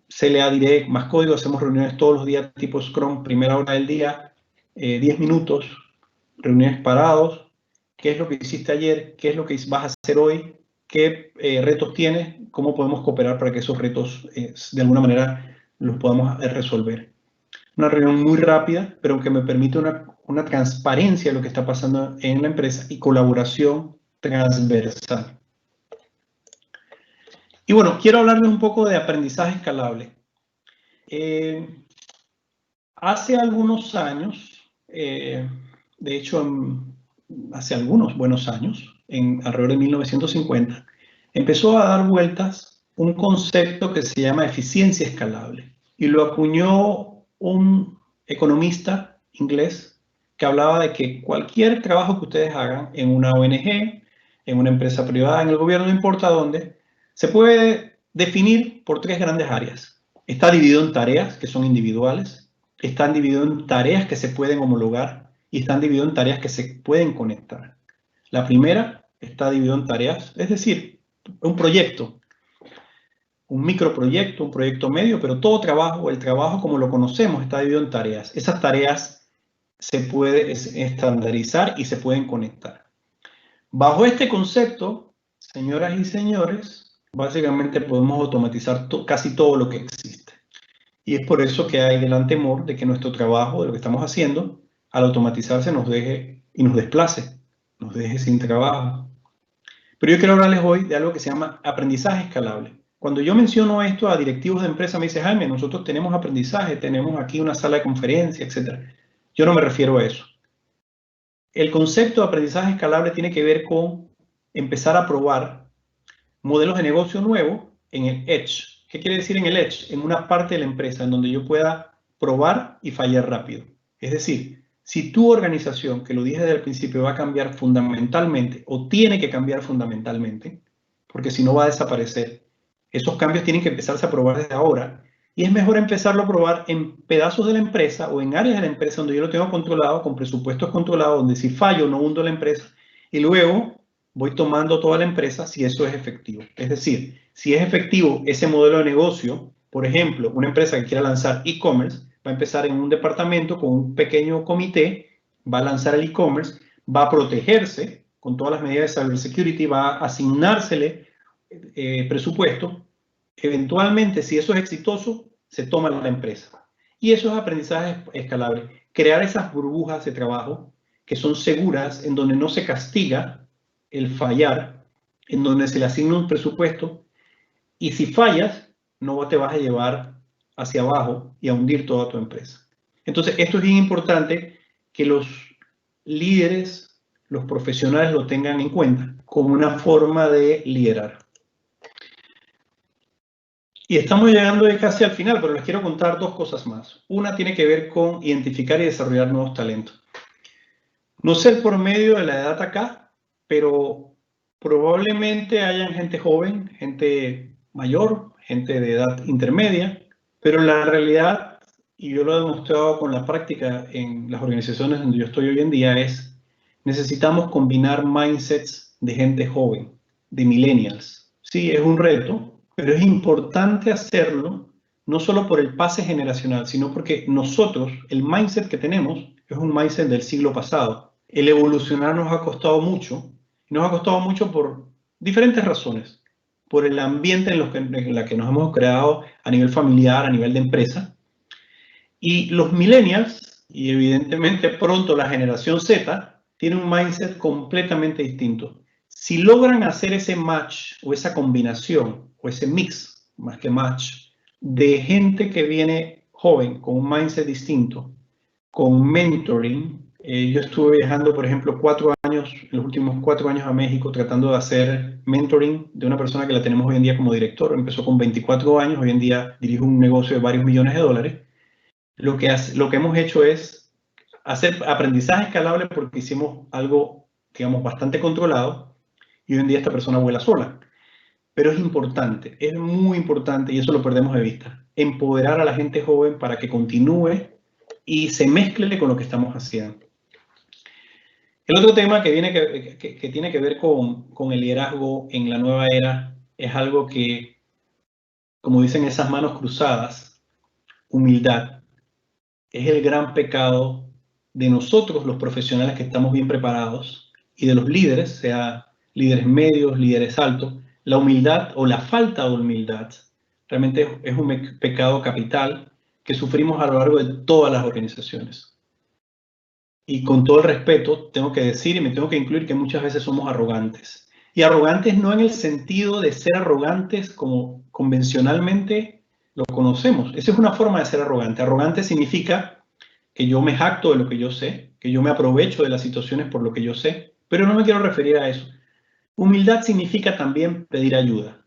CLA Direct más código, hacemos reuniones todos los días tipo Scrum, primera hora del día, 10 minutos, reuniones parados, qué es lo que hiciste ayer, qué es lo que vas a hacer hoy, qué retos tienes, cómo podemos cooperar para que esos retos de alguna manera los podamos resolver. Una reunión muy rápida, pero que me permite una transparencia de lo que está pasando en la empresa y colaboración transversal. Y bueno, quiero hablarles un poco de aprendizaje escalable. Hace algunos años, de hecho, hace algunos buenos años, alrededor de 1950, empezó a dar vueltas un concepto que se llama eficiencia escalable y lo acuñó un economista inglés que hablaba de que cualquier trabajo que ustedes hagan en una ONG, en una empresa privada, en el gobierno, no importa dónde, se puede definir por 3 grandes áreas. Está dividido en tareas que son individuales, están divididos en tareas que se pueden homologar y están divididos en tareas que se pueden conectar. La primera está dividida en tareas, es decir, un proyecto, un microproyecto, un proyecto medio, pero todo trabajo, el trabajo como lo conocemos, está dividido en tareas. Esas tareas se pueden estandarizar y se pueden conectar. Bajo este concepto, señoras y señores, básicamente podemos automatizar casi todo lo que existe. Y es por eso que hay el temor de que nuestro trabajo, de lo que estamos haciendo, al automatizarse nos deje y nos desplace, nos deje sin trabajo. Pero yo quiero hablarles hoy de algo que se llama aprendizaje escalable. Cuando yo menciono esto a directivos de empresa, me dice, Jaime, nosotros tenemos aprendizaje, tenemos aquí una sala de conferencia, etc. Yo no me refiero a eso. El concepto de aprendizaje escalable tiene que ver con empezar a probar modelos de negocio nuevos en el edge. ¿Qué quiere decir en el edge? En una parte de la empresa en donde yo pueda probar y fallar rápido. Es decir, si tu organización, que lo dije desde el principio, va a cambiar fundamentalmente o tiene que cambiar fundamentalmente, porque si no va a desaparecer, esos cambios tienen que empezarse a probar desde ahora. Y es mejor empezarlo a probar en pedazos de la empresa o en áreas de la empresa donde yo lo tengo controlado, con presupuestos controlados, donde si fallo no hundo la empresa. Y luego voy tomando toda la empresa si eso es efectivo. Es decir, si es efectivo ese modelo de negocio, por ejemplo, una empresa que quiera lanzar e-commerce, va a empezar en un departamento con un pequeño comité, va a lanzar el e-commerce, va a protegerse con todas las medidas de cybersecurity, va a asignársele presupuesto. Eventualmente, si eso es exitoso, se toma la empresa. Y eso es aprendizaje escalable. Crear esas burbujas de trabajo que son seguras, en donde no se castiga el fallar, en donde se le asigna un presupuesto, y si fallas, no te vas a llevar hacia abajo y a hundir toda tu empresa. Entonces, esto es bien importante que los líderes, los profesionales lo tengan en cuenta como una forma de liderar. Y estamos llegando casi al final, pero les quiero contar 2 cosas más. Una tiene que ver con identificar y desarrollar nuevos talentos. No sé por medio de la edad acá, pero probablemente hayan gente joven, gente mayor, gente de edad intermedia, pero la realidad, y yo lo he demostrado con la práctica en las organizaciones donde yo estoy hoy en día, es necesitamos combinar mindsets de gente joven, de millennials. Sí, es un reto, pero es importante hacerlo no solo por el pase generacional, sino porque nosotros, el mindset que tenemos, es un mindset del siglo pasado. El evolucionar nos ha costado mucho, y nos ha costado mucho por diferentes razones. Por el ambiente en la que nos hemos creado a nivel familiar, a nivel de empresa. Y los millennials, y evidentemente pronto la generación Z, tienen un mindset completamente distinto. Si logran hacer ese match o esa combinación o ese mix, más que match, de gente que viene joven con un mindset distinto, con mentoring. Yo estuve viajando, por ejemplo, 4 años, los últimos 4 años a México tratando de hacer mentoring de una persona que la tenemos hoy en día como director. Empezó con 24 años, hoy en día dirige un negocio de varios millones de dólares. Lo que hemos hecho es hacer aprendizaje escalable porque hicimos algo, digamos, bastante controlado y hoy en día esta persona vuela sola. Pero es importante, es muy importante y eso lo perdemos de vista. Empoderar a la gente joven para que continúe y se mezcle con lo que estamos haciendo. El otro tema que tiene que ver con el liderazgo en la nueva era es algo que, como dicen esas manos cruzadas, humildad. Es el gran pecado de nosotros, los profesionales que estamos bien preparados, y de los líderes, sea líderes medios, líderes altos. La humildad o la falta de humildad realmente es un pecado capital que sufrimos a lo largo de todas las organizaciones. Y con todo el respeto, tengo que decir y me tengo que incluir que muchas veces somos arrogantes. Y arrogantes no en el sentido de ser arrogantes como convencionalmente lo conocemos. Esa es una forma de ser arrogante. Arrogante significa que yo me jacto de lo que yo sé, que yo me aprovecho de las situaciones por lo que yo sé, pero no me quiero referir a eso. Humildad significa también pedir ayuda.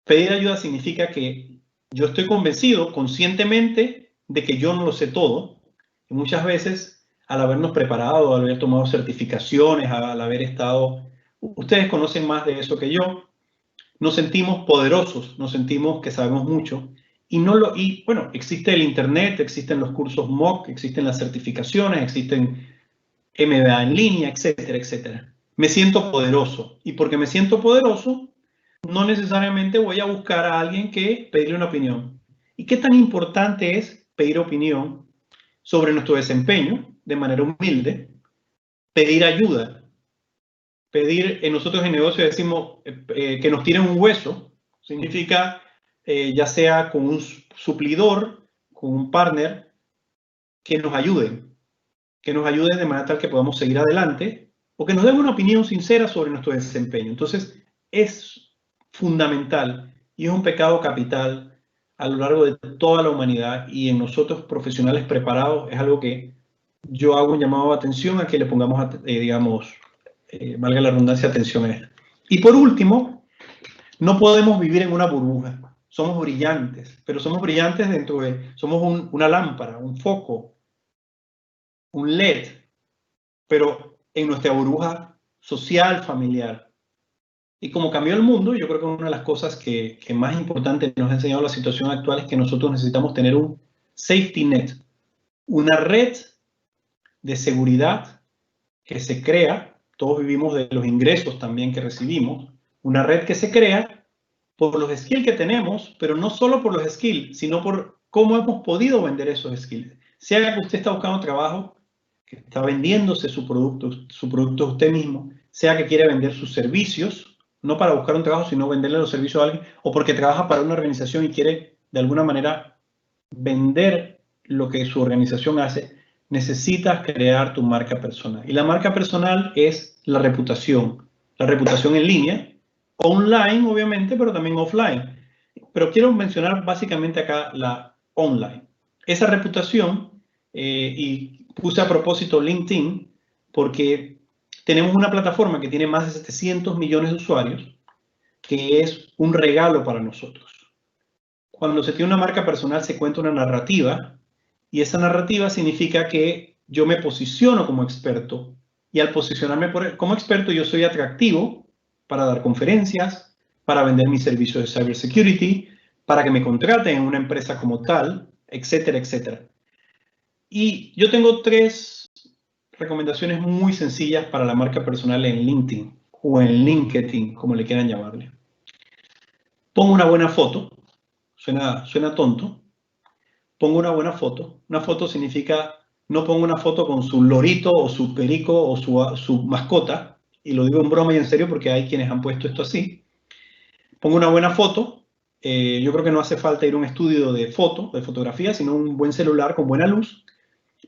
Pedir ayuda significa que yo estoy convencido conscientemente de que yo no lo sé todo. Y muchas veces al habernos preparado, al haber tomado certificaciones, al haber estado... Ustedes conocen más de eso que yo. Nos sentimos poderosos, nos sentimos que sabemos mucho. Y bueno, existe el Internet, existen los cursos MOOC, existen las certificaciones, existen MBA en línea, etcétera, etcétera. Me siento poderoso. Y porque me siento poderoso, no necesariamente voy a buscar a alguien que pedirle una opinión. ¿Y qué tan importante es pedir opinión sobre nuestro desempeño de manera humilde? Pedir ayuda. Nosotros en negocio decimos que nos tiren un hueso. Significa ya sea con un suplidor, con un partner, que nos ayuden de manera tal que podamos seguir adelante o que nos den una opinión sincera sobre nuestro desempeño. Entonces, es fundamental y es un pecado capital a lo largo de toda la humanidad, y en nosotros profesionales preparados es algo que yo hago un llamado de atención a que le pongamos, digamos, valga la redundancia, atención a esto. Y por último, no podemos vivir en una burbuja. Somos brillantes, pero somos brillantes somos una lámpara, un foco, un LED, pero en nuestra burbuja social, familiar. Y como cambió el mundo, yo creo que una de las cosas que más importante nos ha enseñado la situación actual es que nosotros necesitamos tener un safety net, una red de seguridad que se crea. Todos vivimos de los ingresos también que recibimos. Una red que se crea por los skills que tenemos, pero no solo por los skills, sino por cómo hemos podido vender esos skills. Sea que usted está buscando trabajo, que está vendiéndose su producto usted mismo, sea que quiere vender sus servicios, no para buscar un trabajo, sino venderle los servicios a alguien, o porque trabaja para una organización y quiere de alguna manera vender lo que su organización hace, necesitas crear tu marca personal. Y la marca personal es la reputación en línea, online obviamente, pero también offline. Pero quiero mencionar básicamente acá la online. Esa reputación, y puse a propósito LinkedIn, porque tenemos una plataforma que tiene más de 700 millones de usuarios, que es un regalo para nosotros. Cuando se tiene una marca personal se cuenta una narrativa, y esa narrativa significa que yo me posiciono como experto, y al posicionarme como experto yo soy atractivo para dar conferencias, para vender mis servicios de cybersecurity, para que me contraten en una empresa como tal, etcétera, etcétera. Y yo tengo 3 recomendaciones muy sencillas para la marca personal en LinkedIn o en LinkedIn, como le quieran llamarle. Pongo una buena foto. Suena tonto. Pongo una buena foto. Una foto significa, no pongo una foto con su lorito o su perico o su mascota, y lo digo en broma y en serio porque hay quienes han puesto esto así. Pongo una buena foto. Yo creo que no hace falta ir a un estudio de fotografía, sino un buen celular con buena luz.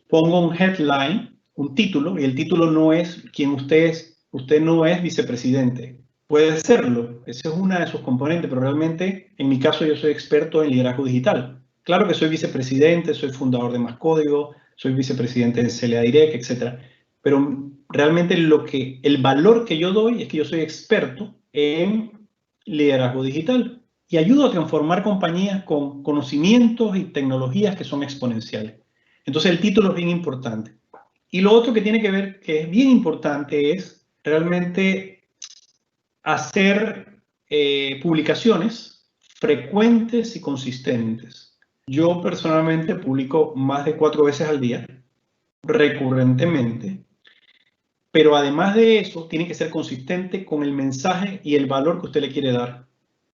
Pongo un headline, un título, y el título no es quién usted es. Usted no es vicepresidente. Puede serlo, esa es una de sus componentes, pero realmente, en mi caso, yo soy experto en liderazgo digital. Claro que soy vicepresidente, soy fundador de Más Código, soy vicepresidente de CLA Direct, etc. Pero realmente el valor que yo doy es que yo soy experto en liderazgo digital y ayudo a transformar compañías con conocimientos y tecnologías que son exponenciales. Entonces el título es bien importante. Y lo otro que tiene que ver, que es bien importante, es realmente hacer publicaciones frecuentes y consistentes. Yo personalmente publico más de 4 veces al día, recurrentemente, pero además de eso, tiene que ser consistente con el mensaje y el valor que usted le quiere dar.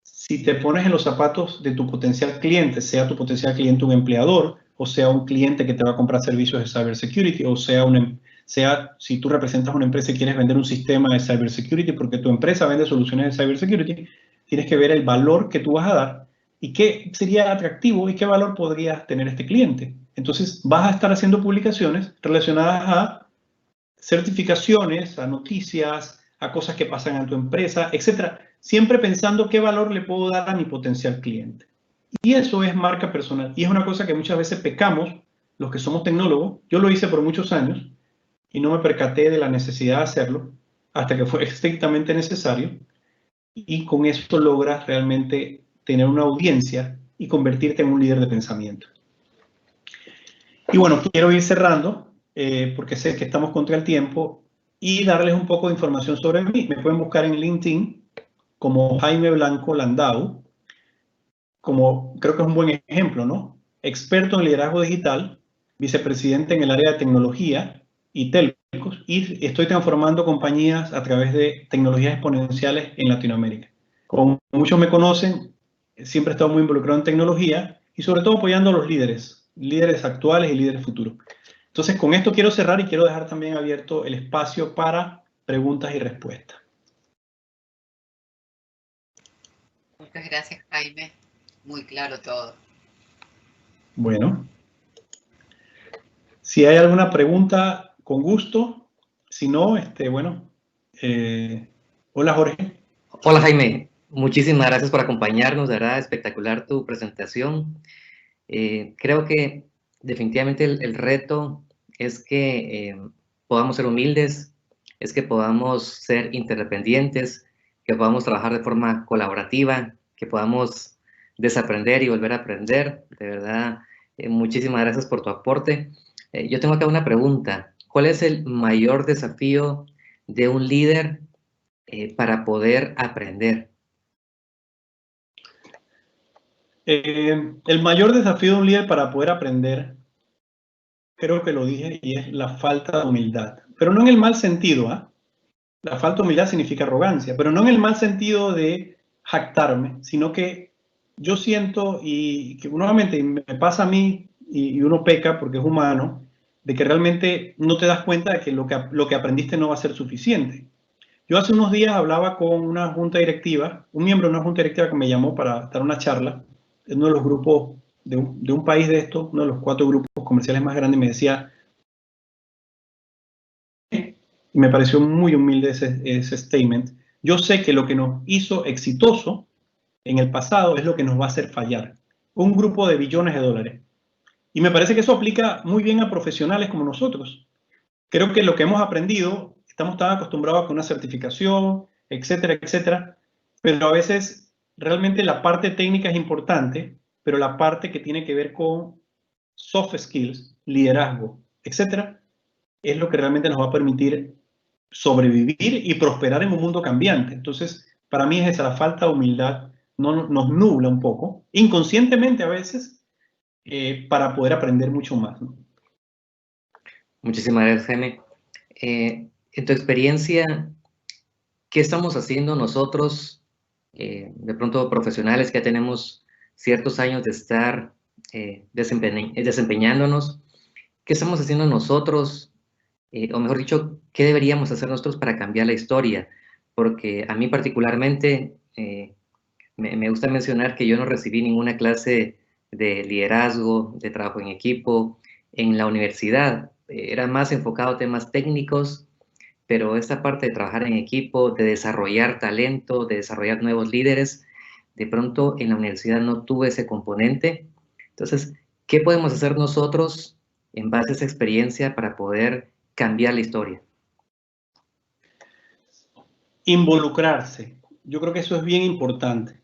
Si te pones en los zapatos de tu potencial cliente, sea tu potencial cliente un empleador, o sea un cliente que te va a comprar servicios de cybersecurity, o sea si tú representas una empresa y quieres vender un sistema de cybersecurity porque tu empresa vende soluciones de cybersecurity, tienes que ver el valor que tú vas a dar y qué sería atractivo y qué valor podría tener este cliente. Entonces vas a estar haciendo publicaciones relacionadas a certificaciones, a noticias, a cosas que pasan en tu empresa, etcétera, siempre pensando qué valor le puedo dar a mi potencial cliente. Y eso es marca personal. Y es una cosa que muchas veces pecamos los que somos tecnólogos. Yo lo hice por muchos años y no me percaté de la necesidad de hacerlo hasta que fue estrictamente necesario. Y con eso logras realmente tener una audiencia y convertirte en un líder de pensamiento. Y bueno, quiero ir cerrando porque sé que estamos contra el tiempo, y darles un poco de información sobre mí. Me pueden buscar en LinkedIn como Jaime Blanco Landau, como creo que es un buen ejemplo, ¿no? Experto en liderazgo digital, vicepresidente en el área de tecnología y telcos, y estoy transformando compañías a través de tecnologías exponenciales en Latinoamérica. Como muchos me conocen, siempre he estado muy involucrado en tecnología y sobre todo apoyando a los líderes actuales y líderes futuros. Entonces, con esto quiero cerrar y quiero dejar también abierto el espacio para preguntas y respuestas. Muchas gracias, Jaime. Muy claro todo. Bueno, si hay alguna pregunta, con gusto. Si no, bueno, hola Jorge. Hola Jaime, muchísimas gracias por acompañarnos, de verdad espectacular tu presentación. Creo que definitivamente el reto es que podamos ser humildes, es que podamos ser interdependientes, que podamos trabajar de forma colaborativa, que podamos desaprender y volver a aprender. De verdad, muchísimas gracias por tu aporte. Yo tengo acá una pregunta. ¿Cuál es el mayor desafío de un líder para poder aprender? El mayor desafío de un líder para poder aprender, creo que lo dije, y es la falta de humildad. Pero no en el mal sentido, ¿ah? La falta de humildad significa arrogancia, pero no en el mal sentido de jactarme, sino que yo siento, y que nuevamente me pasa a mí, y uno peca porque es humano, de que realmente no te das cuenta de que lo que aprendiste no va a ser suficiente. Yo hace unos días hablaba con una junta directiva, un miembro de una junta directiva que me llamó para dar una charla en uno de los grupos de un país de estos, uno de los 4 grupos comerciales más grandes, y me decía, y me pareció muy humilde ese statement, yo sé que lo que nos hizo exitoso en el pasado es lo que nos va a hacer fallar. Un grupo de billones de dólares. Y me parece que eso aplica muy bien a profesionales como nosotros. Creo que lo que hemos aprendido, estamos tan acostumbrados con una certificación, etcétera, etcétera, pero a veces realmente la parte técnica es importante, pero la parte que tiene que ver con soft skills, liderazgo, etcétera, es lo que realmente nos va a permitir sobrevivir y prosperar en un mundo cambiante. Entonces, para mí es esa, la falta de humildad nos nubla un poco, inconscientemente a veces, para poder aprender mucho más, ¿no? Muchísimas gracias, Jaime. En tu experiencia, ¿qué estamos haciendo nosotros, de pronto profesionales que ya tenemos ciertos años de estar desempeñándonos? ¿Qué estamos haciendo nosotros? O mejor dicho, ¿qué deberíamos hacer nosotros para cambiar la historia? Porque a mí particularmente me gusta mencionar que yo no recibí ninguna clase de liderazgo, de trabajo en equipo en la universidad. Era más enfocado a temas técnicos, pero esta parte de trabajar en equipo, de desarrollar talento, de desarrollar nuevos líderes, de pronto en la universidad no tuve ese componente. Entonces, ¿qué podemos hacer nosotros en base a esa experiencia para poder cambiar la historia? Involucrarse. Yo creo que eso es bien importante.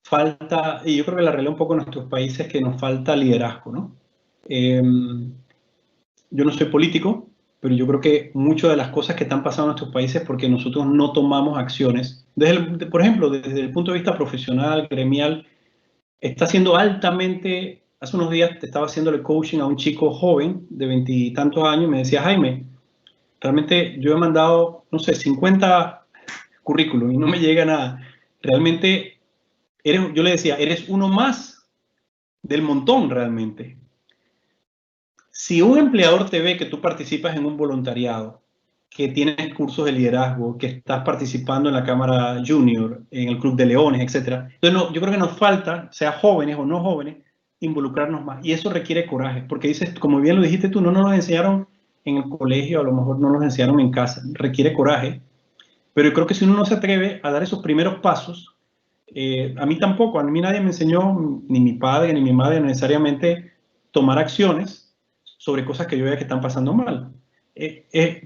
Falta, y yo creo que la realidad un poco en nuestros países es que nos falta liderazgo, ¿no? Yo no soy político, pero yo creo que muchas de las cosas que están pasando en nuestros países es porque nosotros no tomamos acciones. Por ejemplo, desde el punto de vista profesional, gremial, está siendo altamente, hace unos días te estaba haciéndole coaching a un chico joven de 20 y tantos años y me decía, Jaime, realmente yo he mandado, no sé, 50 currículum y no me llega nada. Realmente, yo le decía, eres uno más del montón realmente. Si un empleador te ve que tú participas en un voluntariado, que tienes cursos de liderazgo, que estás participando en la Cámara Junior, en el Club de Leones, etc. Entonces, no, yo creo que nos falta, sea jóvenes o no jóvenes, involucrarnos más. Y eso requiere coraje, porque dices, como bien lo dijiste tú, no nos enseñaron en el colegio, a lo mejor no nos enseñaron en casa. Requiere coraje. Pero yo creo que si uno no se atreve a dar esos primeros pasos, a mí tampoco, a mí nadie me enseñó, ni mi padre ni mi madre, necesariamente tomar acciones sobre cosas que yo vea que están pasando mal.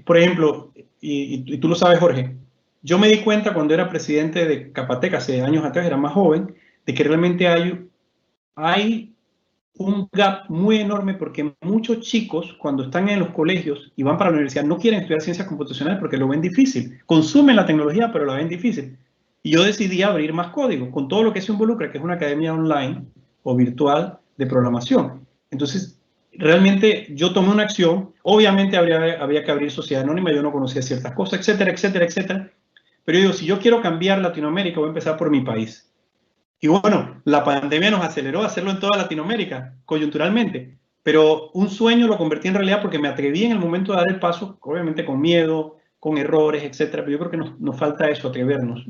Por ejemplo, y tú lo sabes, Jorge, yo me di cuenta cuando era presidente de Capatec, hace años atrás, era más joven, de que realmente hay un gap muy enorme porque muchos chicos cuando están en los colegios y van para la universidad no quieren estudiar ciencias computacionales porque lo ven difícil. Consumen la tecnología pero la ven difícil. Y yo decidí abrir más código con todo lo que se involucra, que es una academia online o virtual de programación. Entonces, realmente yo tomé una acción. Obviamente había que abrir sociedad anónima, yo no conocía ciertas cosas, etcétera, etcétera, etcétera. Pero yo digo, si yo quiero cambiar Latinoamérica, voy a empezar por mi país. Y bueno, la pandemia nos aceleró a hacerlo en toda Latinoamérica, coyunturalmente. Pero un sueño lo convertí en realidad porque me atreví en el momento de dar el paso, obviamente con miedo, con errores, etcétera. Pero yo creo que nos falta eso, atrevernos.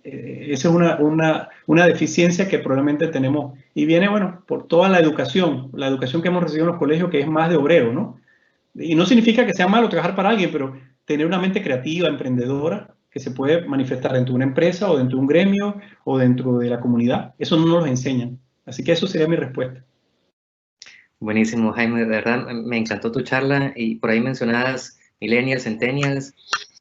Esa es una deficiencia que probablemente tenemos. Y viene, bueno, por toda la educación que hemos recibido en los colegios, que es más de obrero, ¿no? Y no significa que sea malo trabajar para alguien, pero tener una mente creativa, emprendedora, que se puede manifestar dentro de una empresa o dentro de un gremio o dentro de la comunidad. Eso no nos enseñan. Así que eso sería mi respuesta. Buenísimo, Jaime, de verdad me encantó tu charla y por ahí mencionabas millennials, centennials.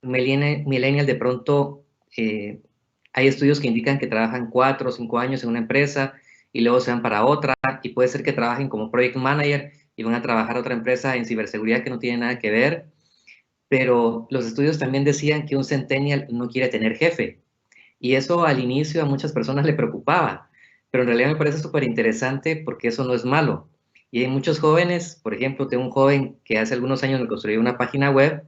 Millennial de pronto hay estudios que indican que trabajan 4 o 5 años en una empresa y luego se van para otra y puede ser que trabajen como project manager y van a trabajar a otra empresa en ciberseguridad que no tiene nada que ver, pero los estudios también decían que un centennial no quiere tener jefe y eso al inicio a muchas personas le preocupaba, pero en realidad me parece súper interesante porque eso no es malo. Y hay muchos jóvenes, por ejemplo, tengo un joven que hace algunos años me construyó una página web,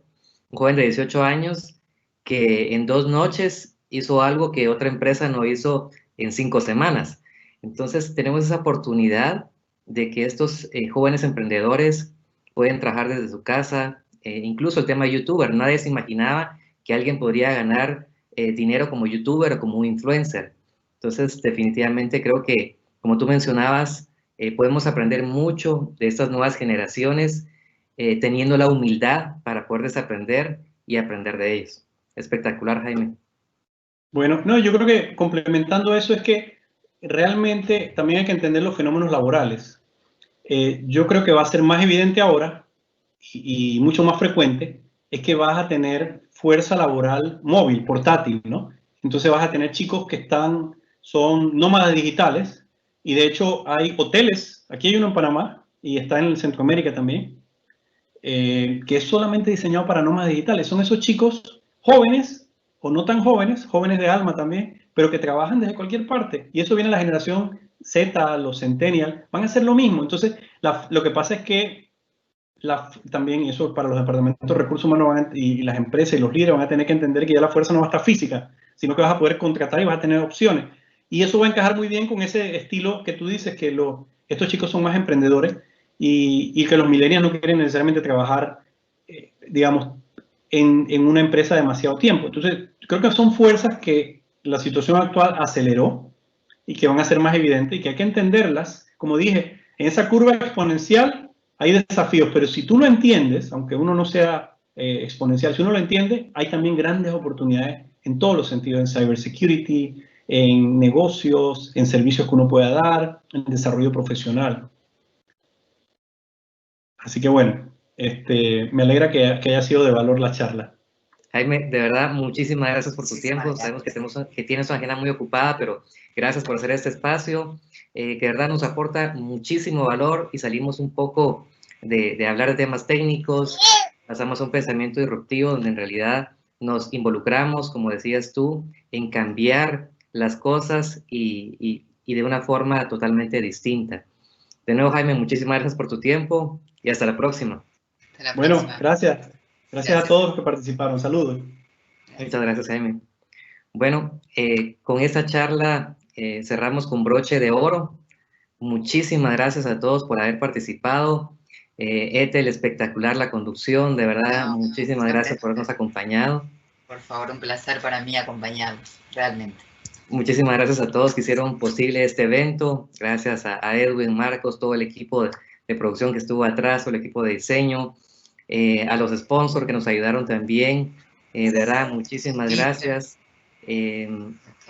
un joven de 18 años que en 2 noches hizo algo que otra empresa no hizo en 5 semanas. Entonces tenemos esa oportunidad de que estos jóvenes emprendedores pueden trabajar desde su casa, incluso el tema de youtuber, nadie se imaginaba que alguien podría ganar dinero como youtuber o como influencer. Entonces definitivamente creo que, como tú mencionabas, podemos aprender mucho de estas nuevas generaciones teniendo la humildad para poder desaprender y aprender de ellos. Espectacular, Jaime. Bueno, no, yo creo que complementando eso es que realmente también hay que entender los fenómenos laborales. Yo creo que va a ser más evidente ahora y mucho más frecuente, es que vas a tener fuerza laboral móvil, portátil, ¿no? Entonces vas a tener chicos que son nómadas digitales y de hecho hay hoteles, aquí hay uno en Panamá y está en Centroamérica también, que es solamente diseñado para nómadas digitales. Son esos chicos jóvenes o no tan jóvenes, jóvenes de alma también, pero que trabajan desde cualquier parte. Y eso viene a la generación Z, los centennials, van a hacer lo mismo. Entonces, lo que pasa es que también eso para los departamentos de recursos humanos y las empresas y los líderes van a tener que entender que ya la fuerza no va a estar física, sino que vas a poder contratar y vas a tener opciones. Y eso va a encajar muy bien con ese estilo que tú dices, que estos chicos son más emprendedores y que los millennials no quieren necesariamente trabajar, digamos, en una empresa demasiado tiempo. Entonces, creo que son fuerzas que la situación actual aceleró y que van a ser más evidentes y que hay que entenderlas. Como dije, en esa curva exponencial hay desafíos, pero si tú lo entiendes, aunque uno no sea exponencial, si uno lo entiende, hay también grandes oportunidades en todos los sentidos, en cybersecurity, en negocios, en servicios que uno pueda dar, en desarrollo profesional. Así que bueno, me alegra que haya sido de valor la charla. Jaime, de verdad, muchísimas gracias por tu tiempo. Sabemos que tienes una agenda muy ocupada, pero gracias por hacer este espacio, que de verdad nos aporta muchísimo valor y salimos un poco de hablar de temas técnicos, pasamos a un pensamiento disruptivo donde en realidad nos involucramos, como decías tú, en cambiar las cosas y de una forma totalmente distinta. De nuevo, Jaime, muchísimas gracias por tu tiempo y hasta la próxima. Hasta la Bueno, próxima. gracias. Gracias a todos los que participaron. Saludos. Muchas gracias, Jaime. Bueno, con esta charla cerramos con broche de oro. Muchísimas gracias a todos por haber participado. Ethel, espectacular la conducción, de verdad, muchísimas gracias por habernos acompañado. Por favor, un placer para mí acompañarlos, realmente. Muchísimas gracias a todos que hicieron posible este evento. Gracias a Edwin, Marcos, todo el equipo de producción que estuvo atrás, todo el equipo de diseño, a los sponsors que nos ayudaron también. De verdad, muchísimas gracias.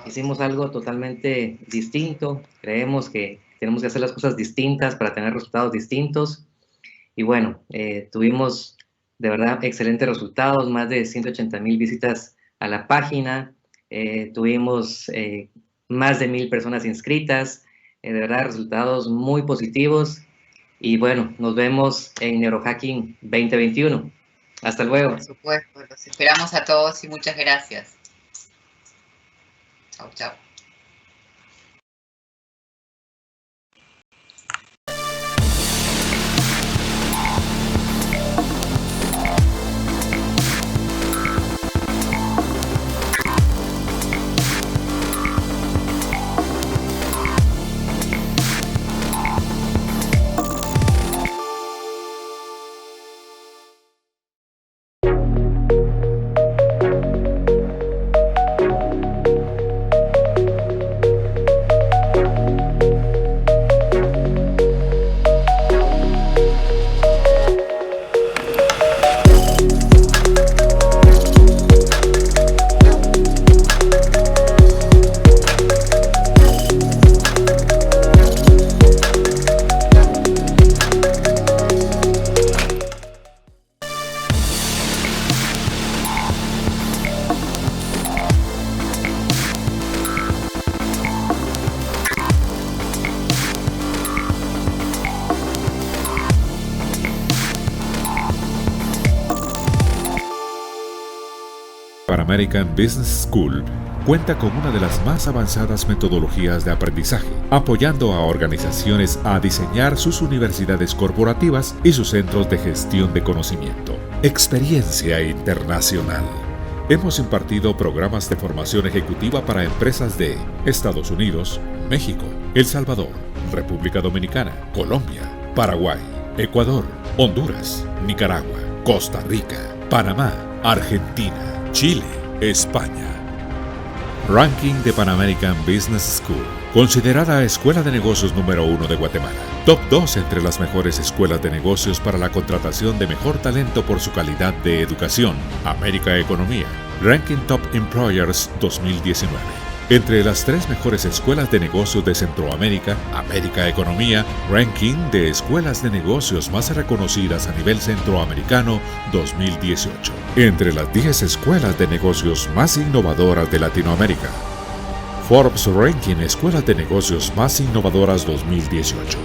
Hicimos algo totalmente distinto. Creemos que tenemos que hacer las cosas distintas para tener resultados distintos. Y bueno, tuvimos de verdad excelentes resultados, más de 180,000 visitas a la página. Tuvimos más de 1,000 personas inscritas. de verdad, resultados muy positivos. Y bueno, nos vemos en Neurohacking 2021. Hasta luego. Por supuesto, los esperamos a todos y muchas gracias. Chau, chau. Pan American Business School cuenta con una de las más avanzadas metodologías de aprendizaje, apoyando a organizaciones a diseñar sus universidades corporativas y sus centros de gestión de conocimiento. Experiencia internacional. Hemos impartido programas de formación ejecutiva para empresas de Estados Unidos, México, El Salvador, República Dominicana, Colombia, Paraguay, Ecuador, Honduras, Nicaragua, Costa Rica, Panamá, Argentina, Chile, España. Ranking de Pan American Business School. Considerada Escuela de Negocios número 1 de Guatemala. Top 2 entre las mejores escuelas de negocios para la contratación de mejor talento por su calidad de educación. América Economía. Ranking Top Employers 2019. Entre las 3 mejores escuelas de negocios de Centroamérica, América Economía, Ranking de escuelas de negocios más reconocidas a nivel centroamericano 2018. Entre las 10 escuelas de negocios más innovadoras de Latinoamérica. Forbes Ranking Escuelas de Negocios Más Innovadoras 2018.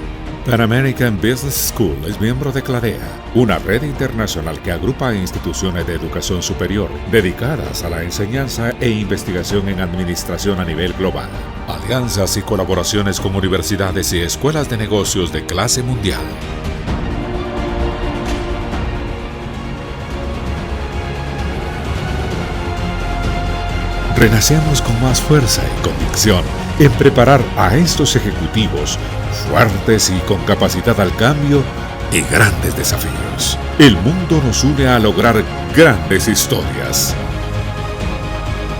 Pan American Business School es miembro de CLADEA, una red internacional que agrupa instituciones de educación superior dedicadas a la enseñanza e investigación en administración a nivel global. Alianzas y colaboraciones con universidades y escuelas de negocios de clase mundial. Renacemos con más fuerza y convicción en preparar a estos ejecutivos fuertes y con capacidad al cambio y grandes desafíos. El mundo nos une a lograr grandes historias.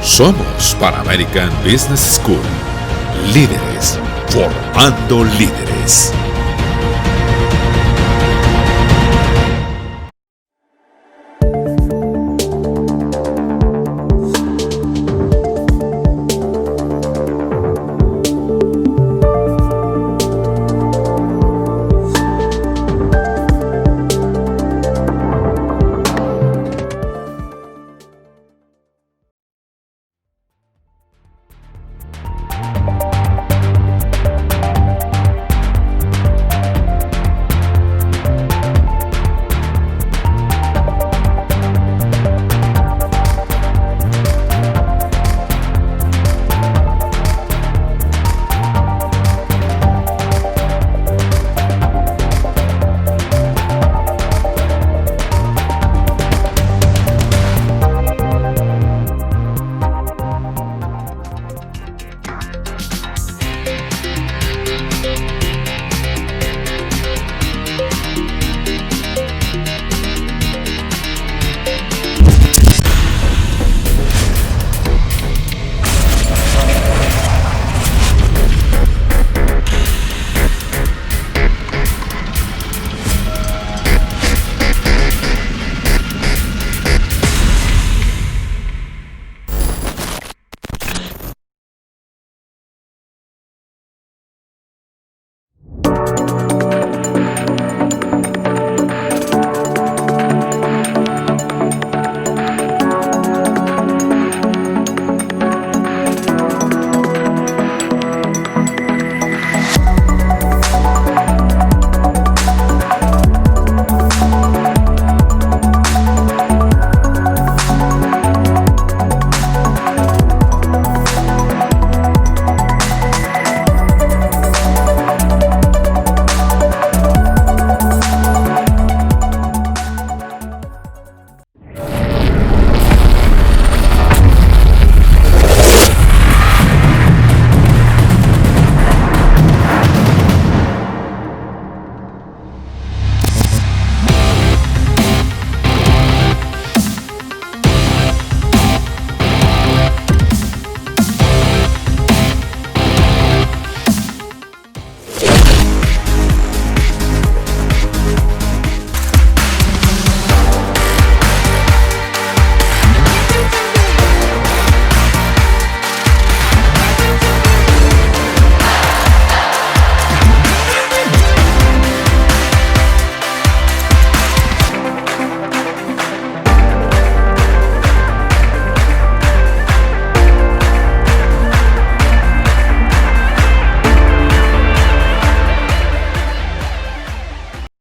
Somos Pan American Business School, líderes formando líderes.